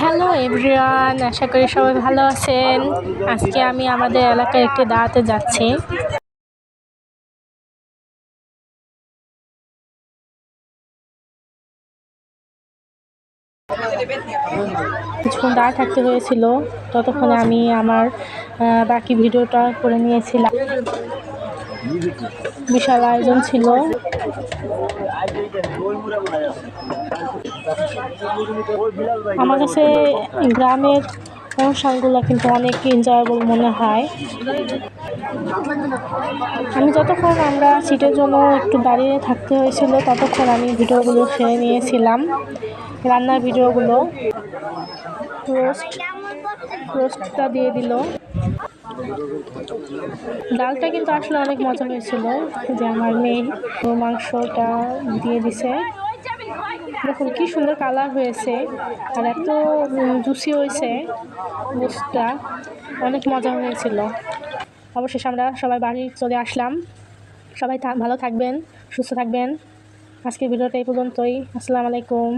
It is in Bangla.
হ্যালো এভরিওয়ান, আশা করি সবাই ভালো আছেন। আজকে আমি আমাদের এলাকার একটি দাওয়াতে যাচ্ছি। কিছুক্ষণ দাঁড় থাকতে হয়েছিল, ততক্ষণে আমি আমার বাকি ভিডিওটা করে নিয়েছিলাম। বিশাল আয়োজন ছিল। আমার কাছে গ্রামের অনুষ্ঠানগুলো কিন্তু অনেক এনজয়েবল মনে হয়। আমি যতক্ষণ আমরা সিটের জন্য একটু দাঁড়িয়ে থাকতে হয়েছিল, ততক্ষণ আমি ভিডিওগুলো সেরে নিয়েছিলাম। রান্নার ভিডিওগুলো, রোস্টটা দিয়ে দিল। ডালটা কিন্তু আসলে অনেক মজা হয়েছিল, যে আমার মেয়ে মাংসটা দিয়ে দিছে। দেখুন কি সুন্দর কালার হয়েছে, আর এত জুসি হয়েছে গোশতটা, অনেক মজা হয়েছিল। অবশেষে আমরা সবাই বাড়ি চলে আসলাম। সবাই ভালো থাকবেন, সুস্থ থাকবেন। আজকের ভিডিওটা এই পর্যন্তই। আসসালামু আলাইকুম।